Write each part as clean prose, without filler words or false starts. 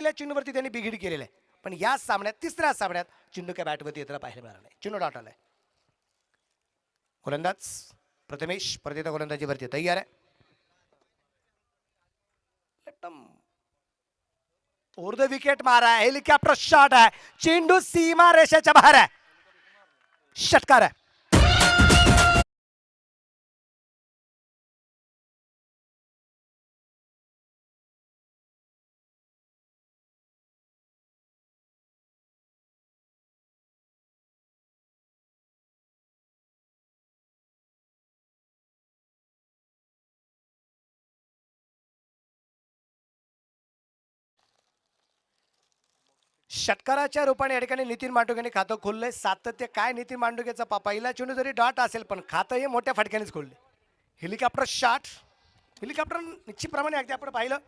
पहिल्या चेंडूवरती त्यांनी बिघीड केलेलं आहे, पण या सामन्यात तिसऱ्या सामन्यात चेंडू काय बॅटवरती येताना पाहायला मिळाला नाही. चेंडू डॉट आलाय. गोलंदाज प्रथमेश परत गोलंदाजीवरती तयार आहे. ओव्हर द विकेट मारा है, हेलिकॉप्टर शॉट है, चेंडू सीमा रेषेच्या बाहेर आहे. षटकार आहे. षटकाराच्या रूपाने या ठिकाणी नितीन मांडुकेने खातं खोललंय. सातत्य काय नितीन मांडुकेचा पहिला चेंडू जरी डॉट असेल पण खातं हे मोठ्या फटक्यानेच खोलले. हेलिकॉप्टर शॉट, हेलिकॉप्टर निश्चितप्रमाणे अगदी आपण पाहिलं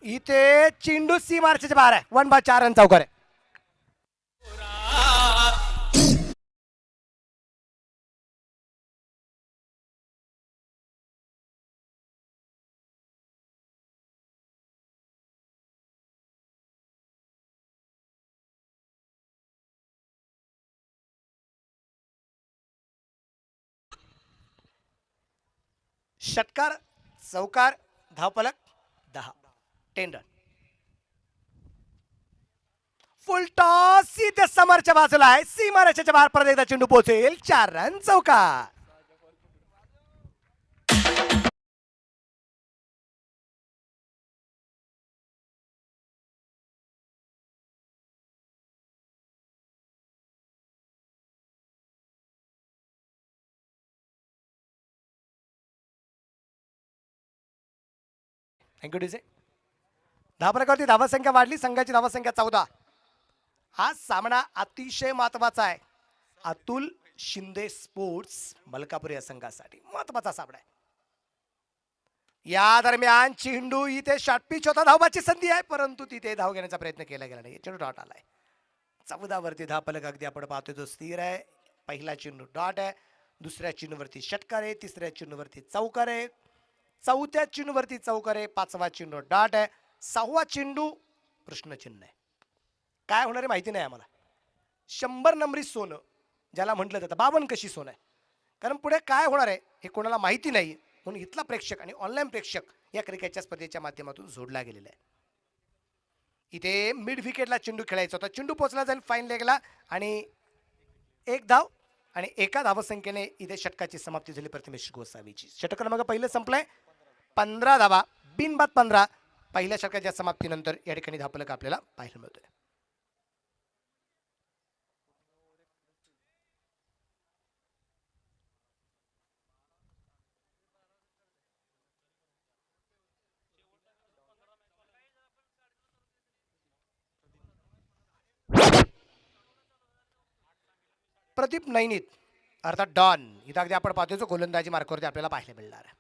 इथे चेंडू सी मार्चच्या बाहेर आहे. 1/4 रन चौकार आहे. षटकार चौकार धावफलक 10 रन. फुल टॉस सीधे समोरच्या बाजूला आहे. सीमा रेषेच्या बाहेर परत एकदा चेंडू पोहोचेल. 4 रन चौकार. Thank you DJ. धावफलकावरती धावसंख्या वाढली. संघाची धावसंख्या 14. हा सामना अतिशय महत्वाचा आहे. अतुल शिंदे स्पोर्ट्स मलकापूर या संघासाठी महत्वाचा सामना आहे. या दरम्यान चेंडू इथे शॉर्ट पिच होता. धावबाची संधी आहे परंतु तिथे धाव घेण्याचा प्रयत्न केला गेला नाही. चेंडू डॉट आलाय. 14 वरती धावफलक अगदी आपण पाहतोय जो स्थिर आहे. पहिला चेंडू डॉट आहे, दुसऱ्या चेंडूवरती षटकार आहे, तिसऱ्या चेंडूवरती चौकार आहे, चौथ्या चेंडूवरती चौकार आहे, पाचवा चेंडू डॉट आहे, सहावा चेंडू प्रश्नचिन्ह आहे. काय होणार आहे माहिती नाही आम्हाला. 100 नंबरी सोनं ज्याला म्हटलं जातं, 52 कशी सोनं आहे. कारण पुढे काय होणार आहे हे कोणाला माहिती नाही. म्हणून इथला प्रेक्षक आणि ऑनलाईन प्रेक्षक या क्रिकेटच्या स्पर्धेच्या माध्यमातून जोडला गेलेला आहे. इथे मिड विकेटला चेंडू खेळायचा होता. चेंडू पोहोचला जाईल फाईन लेगला आणि एक धाव आणि एका धावसंख्येने इथे षटकाची समाप्ती झाली प्रथमेश गोसावीची. षटक क्रमांक पहिलं संपलंय. 15 धावा बिनबाद 15. पहिल्या षटकाच्या समाप्तीनंतर या ठिकाणी धावफलक आपल्याला पाहायला मिळतोय. प्रदीप नैनित अर्थात डॉन इथं अगदी आपण पाहतोय जो गोलंदाजी मार्कावरती आपल्याला पाहायला मिळणार आहे.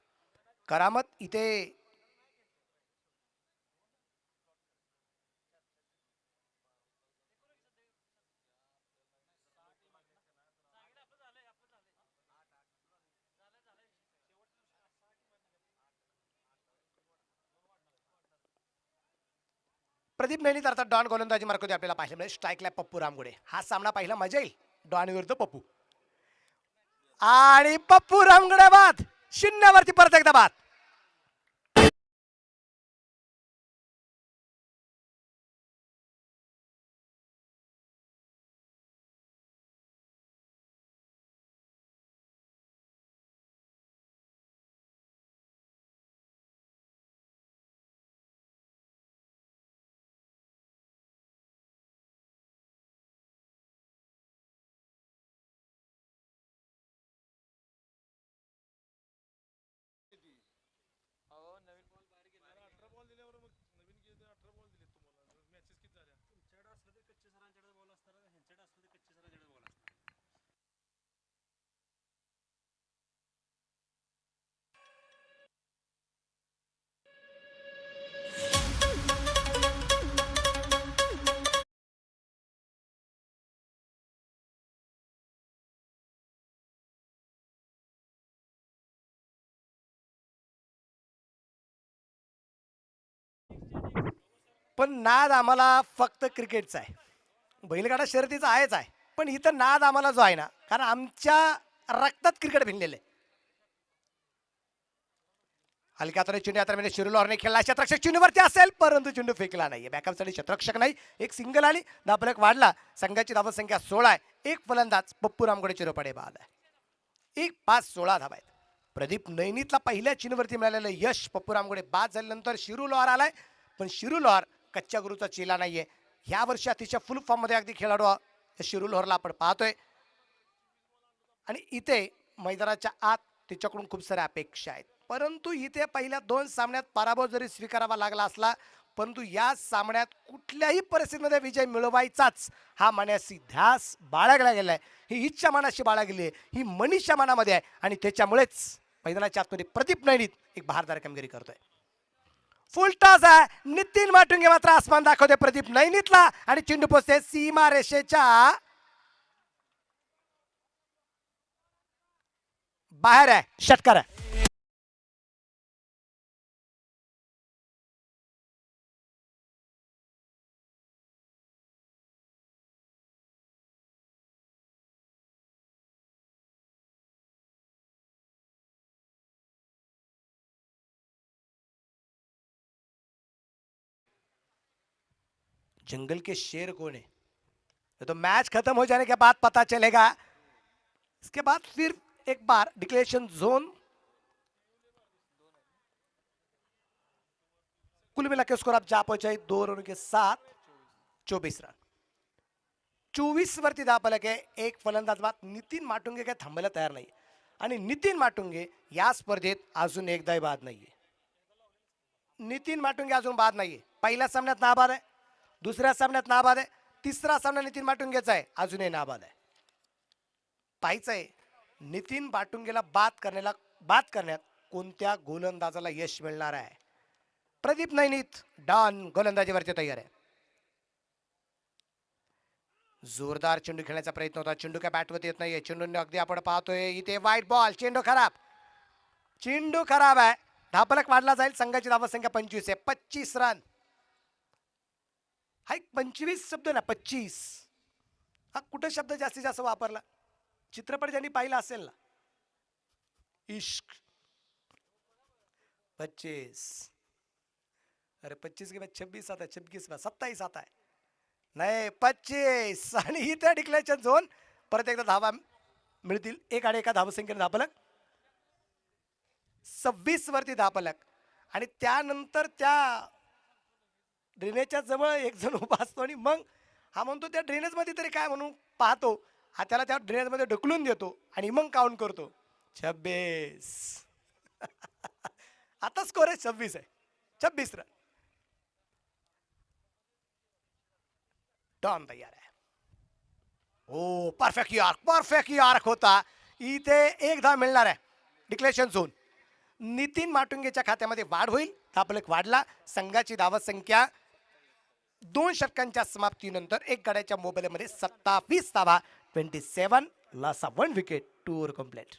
करामत इथे प्रदीप नैनित अर्थात डॉन गोलंदाजी मार्कावरती आपल्याला पाहायला मिळेल. स्ट्राईकला पप्पू रामगुडे. हा सामना पाहिला मजा येईल. डॉन विरुद्ध पप्पू आणि पप्पू रामगुडे बाद. 0 वरती परत एकदा बाद. पण नाद आम्हाला फक्त क्रिकेटचा आहे. बैलगाडा शर्यतीचा आहेच आहे, पण इथं नाद आम्हाला जो आहे ना, कारण आमच्या रक्तात क्रिकेट भिनलेलं आहे. हलक्या हाताने चेंडू यात्रा शिरूलॉरने खेळला, शतरक्षक चेंडूवरती असेल परंतु चेंडू फेकला नाही. बॅकअपसाठी शतरक्षक नाही, एक सिंगल आली, धावफलक वाढला. संघाची धावत संख्या 16 आहे. एक फलंदाज पप्पू रामगडे चिरोपडे बाद आहे. 1-5-16 धावा आहेत. प्रदीप नैनीतला पहिल्या चेंडूवरती मिळालेलं यश पप्पू रामगडे बाद झाल्यानंतर शिरूलॉर आलाय, पण शिरूलॉर कच्च्या गुरुचा चेला नाहीये. ह्या वर्षी अतिशय फुल फॉर्म मध्ये अगदी खेळाडू शिरूलॉरला आपण पाहतोय आणि इथे मैदानाच्या आत तिच्याकडून खूप साऱ्या अपेक्षा आहेत. परंतु इथे पहिल्या 2 सामन्यात पराभव जरी स्वीकारावा लागला असला, परंतु या सामन्यात कुठल्याही परिस्थितीमध्ये विजय मिळवायचाच हा मनाशी ध्यास बाळगला गेलाय. ही इच्छा मनाशी बाळगली आहे, ही मनीषा मनामध्ये आहे आणि त्याच्यामुळेच मैदानाच्या आतमध्ये प्रदीप नैनीत एक बहारदार कामगिरी करतोय. फुल टॉस आहे. नितीन माटुंगे मात्र आसमान दाखवते प्रदीप नैनीतला आणि चेंडू पोचते सीमा रेषेच्या बाहेर आहे. षटकार आहे. जंगल के शेर कौन है? तो मैच खत्म हो जाने के बाद पता चलेगा. इसके बाद फिर एक बार डिक्लेरेशन जोन. कुल मिला के स्कोर आप जा पहुंचे 2 रनों के साथ 24 रन. 24 वरती धावफलक आहे. एक फलंदाज बाद. नितीन माटुंगे काय थांबायला तयार नाही आणि नितीन माटुंगे या स्पर्धेत अजून एकदाही बाद नाहीये. नितीन माटुंगे अजून बाद नाहीये. पहिल्या सामन्यात नाबाद आहे, दुसऱ्या सामन्यात नाबाद आहे, तिसरा सामना नितीन माटुंगेचा आहे, अजूनही नाबाद आहे. पाहायचंय नितीन माटुंगेला बाद करण्यात कोणत्या गोलंदाजाला यश मिळणार आहे. प्रदीप नैनीत डॉन गोलंदाजीवरती तयार आहे. जोरदार चेंडू खेळण्याचा प्रयत्न होता. चेंडू काय बॅटवरती येत नाहीये. चेंडूने अगदी आपण पाहतोय इथे वाईट बॉल. चेंडू खराब. चेंडू खराब आहे. धावफलक वाढला जाईल. संघाची धावत संख्या 25 आहे. 25 रन. हा एक 25 शब्द ना, 25 हा कुठे शब्द जास्तीत जास्त वापरला? चित्रपट ज्यांनी पाहिला असेल ना, इश्क 25. अरे 25 के बाद 26 आता है, 26 बाद 27 आता है. नाही 25 आणि इथे डिक्लेरेशन झोन. परत एकदा धावा मिळतील. एक आणि एका धावसंख्येने धावफलक 26 वरती धावफलक आणि त्यानंतर त्या ड्रेनेजच्या जवळ एक जण उभा असतो आणि मग हा म्हणतो त्या ड्रेनेज मध्ये तरी काय म्हणून पाहतो. हा त्याला त्या ड्रेनेज मध्ये ढकलून देतो आणि मग काउंट करतो 26. आता स्कोर आहे 26 आहे. 26 रन. डॉन तयार आहे. ओ परफेक्ट यार्क होता. इथे एक धाव मिळणार आहे. Declaration zone. नितीन माटुंगेच्या खात्यामध्ये वाढ होईल. धावफलक वाढला. संघाची धावत संख्या 2 षटकांच्या समाप्तीनंतर एक गड्याच्या मोबाईलमध्ये 27 धावा. 27 loss of 1 wicket. 2 over complete.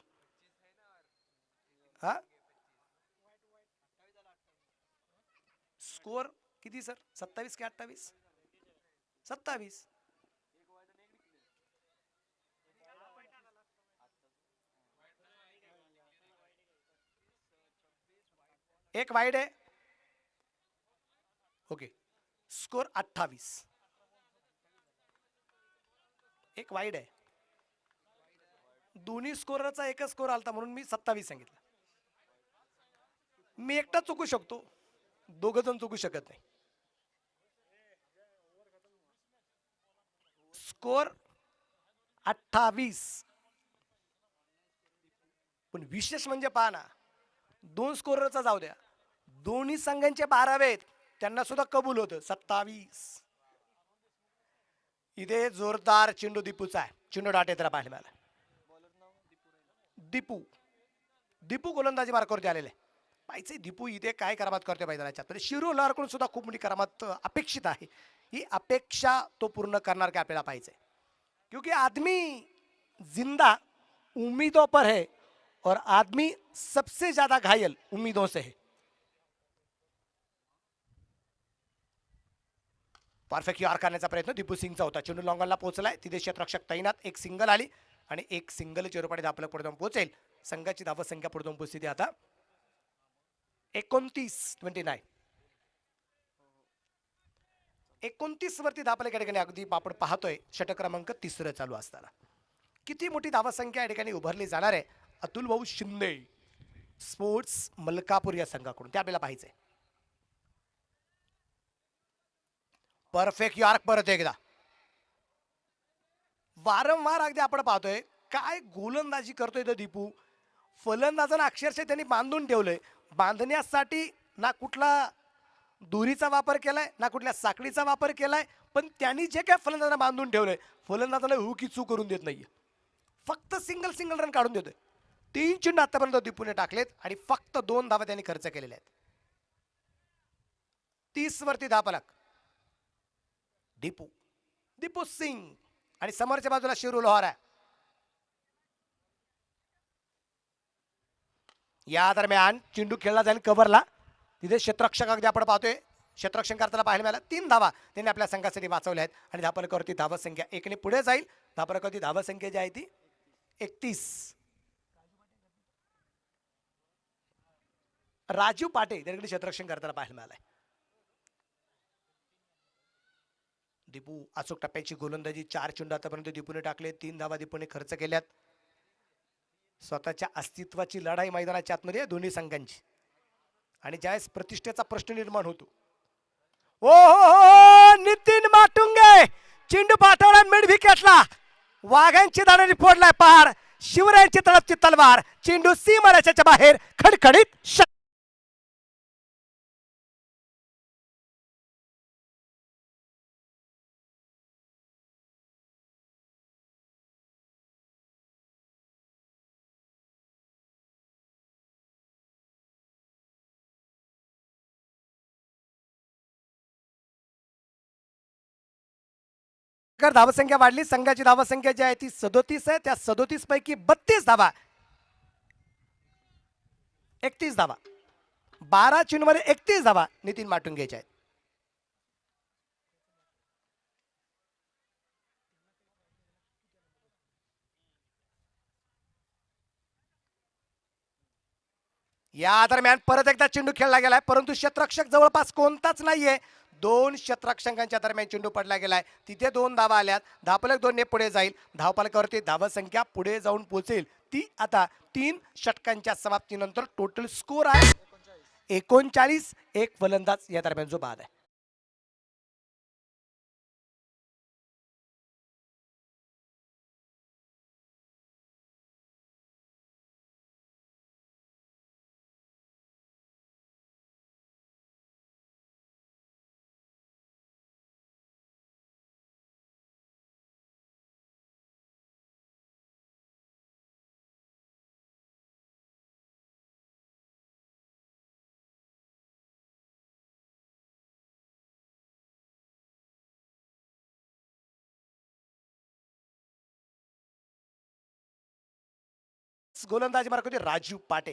हा स्कोर किती सर? 27 की 28? 27. एक वाईड आहे. ओके. स्कोर 28. एक वाईड आहे. दोन्ही स्कोरचा एकच स्कोर आलता म्हणून मी 27 सांगितलं. मी एकटा चुकू शकतो, दोघ जण चुकू शकत नाही. स्कोर 28. पण विशेष म्हणजे पहा ना, 2 स्कोररचा जाऊ द्या, दोन्ही संघांचे 12 त्यांना सुद्धा कबूल होतं. 27. इथे जोरदार चेंडू दीपूचा आहे. चेंडू डाटे त्याला पाहायला मिळाला. दीपू गोलंदाजी मार्कावरती आलेले. पाहिजे दीपू इथे काय करामात करतोय मैदानाच्या. तर शिरूरकडून सुद्धा खूप मोठी करामात अपेक्षित आहे. ही अपेक्षा तो पूर्ण करणार काय आपल्याला पाहिजे. क्योंकि आदमी जिंदा उम्मीदों पर है और आदमी सबसे ज्यादा घायल उम्मीदों से है. परफेक्ट यॉर्क करण्याचा प्रयत्न दीपू सिंगचा होता. चेंडू लॉंगॉनला पोहोचलाय. तिथे क्षेत्ररक्षक तैनात. एक सिंगल आली आणि एक सिंगल चेरोपाडी धापलक पुढे जाऊन पोहोचेल. संघाची धावसंख्या पुढे जाऊन पोहोचते आता 29 29 वरती धापलक या ठिकाणी अगदी आपण पाहतोय षटक क्रमांक 3 चालू असताना किती मोठी धावसंख्या या ठिकाणी उभारली जाणार आहे. अतुल भाऊ शिंदे स्पोर्ट्स मलकापूर या संघाकडून ते आपल्याला पाहायचंय. परफेक्ट यॉर्क परत एकदा. वारंवार अगदी आपण पाहतोय काय गोलंदाजी करतोय तो दीपू. फलंदाजांना अक्षरशः त्यांनी बांधून ठेवलंय. बांधण्यासाठी ना कुठला दुरीचा वापर केलाय ना कुठल्या साखळीचा वापर केलाय, पण त्यांनी जे काय फलंदाजांना बांधून ठेवलंय फलंदाजाला हुकी चूक करून देत नाहीये. फक्त सिंगल रन काढून देतोय. 3 चेंडू आतापर्यंत दीपूने टाकलेत आणि फक्त 2 धावा त्यांनी खर्च केलेल्या आहेत. 30 वरती धापलक दीपू सिंग आणि समोरच्या बाजूला शिरू लोहार आहे. या दरम्यान चेंडू खेळला जाईल कव्हरला. तिथे क्षेत्ररक्षक अगदी आपण पाहतोय क्षेत्ररक्षण करताना पाहायला मिळाला. 3 धावा त्यांनी आपल्या संघासाठी वाचवल्या आहेत आणि धापलकावरती धावसंख्या 1 ने पुढे जाईल. धापलकावरती धावसंख्या जी आहे ती 31. राजू पाटे त्यांच्याकडे क्षेत्ररक्षण करताना पाहायला मिळालंय. दीपू अचूक टप्प्याची गोलंदाजी. 4 चेंडू आतापर्यंत दीपूने टाकले. 3 धावा दीपूने खर्च केल्यात. स्वतःच्या अस्तित्वाची लढाई मैदानाच्या आतमध्ये आहे दोन्ही संघांची आणि ज्यावेळेस प्रतिष्ठेचा प्रश्न निर्माण होतो. ओ नितीन माटुंगे चेंडू पाठवला मिड विकेटला. वाघांची दाढी फोडलाय पहाड. शिवरायांची तळपची तलवार. चेंडू सीमारेषेच्या बाहेर खडखडीत. धावसंख्या वाढली. संघाची धावसंख्या जी आहे ती 37 आहे. त्या 37 पैकी 32 धावा 31 धावा 12 चेंडूमध्ये 31 धावा नितीन माटुंगेच्या आहेत. या दरम्यान परत एकदा चेंडू खेळला गेलाय परंतु क्षेत्ररक्षक जवळपास कोणताच नाहीये. 2 क्षेत्ररक्षकांच्या दरम्यान चेंडू पडला गेलाय. तिथे 2 धावा आल्यात. धापलक 2 ने पुढे जाईल. धावफलकावरती धावसंख्या पुढे जाऊन पोहोचेल ती आता 3 षटकांच्या समाप्तीनंतर टोटल स्कोर आहे 39. एक फलंदाज या दरम्यान जो बाद आहे. गोलंदाजी मार्क होते राजू पाटे.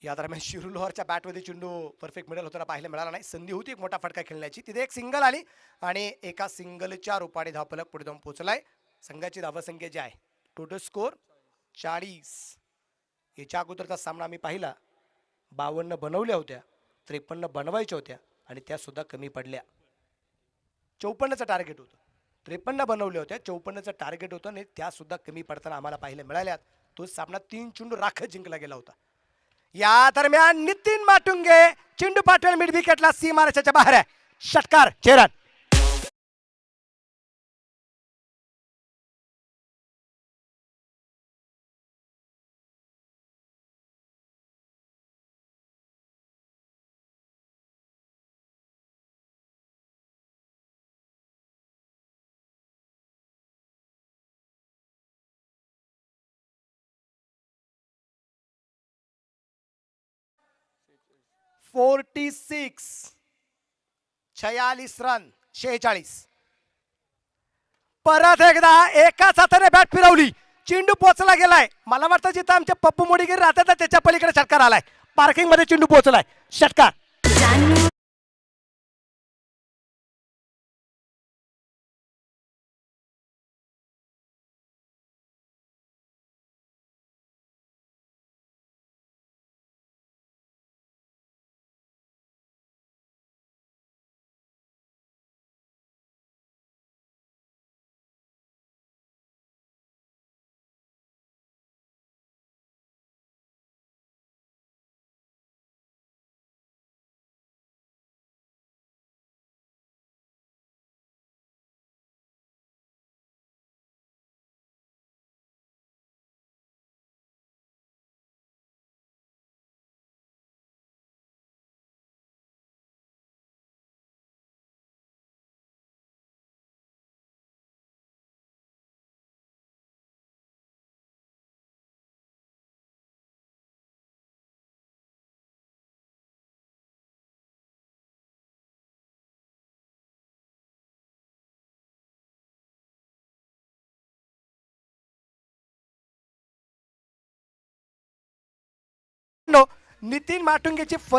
या दरम्यान शिरू लोहारच्या बॅटमध्ये चेंडू परफेक्ट मिडल होताना पाहायला मिळाला नाही. संधी होती एक मोठा फटका खेळण्याची. तिथे एक सिंगल आली आणि एका सिंगलच्या रूपाने धावफलक पुढे जाऊन पोहोचलाय. संघाची धावसंख्या जी आहे टोटल स्कोर 40. याच्या अगोदरचा सामना आम्ही पाहिला 52 बनवल्या होत्या 53 बनवायच्या होत्या आणि त्या सुद्धा कमी पडल्या. 54चं टार्गेट होतं. 53 बनवल्या होत्या 54चं टार्गेट होतं आणि त्या सुद्धा कमी पडताना आम्हाला पाहायला मिळाल्यात. तो सामना 3 चेंडू राखत जिंकला गेला होता. या दरम्यान नितीन माटुंगे चेंडू पाठवून मिड विकेटला सीमारेषेच्या बाहेर आहे. षटकार चेरन. (46) 46 रन 46. परत एकदा एकाच हाताने बॅट फिरवली. चेंडू पोहोचला गेलाय. मला वाटतं जिथं आमचे पप्पू मोडीगिरी राहतात ना त्याच्या पलीकडे षटकार आलाय. पार्किंग मध्ये चेंडू पोहोचलाय. षटकार. नितीन माटुंगेची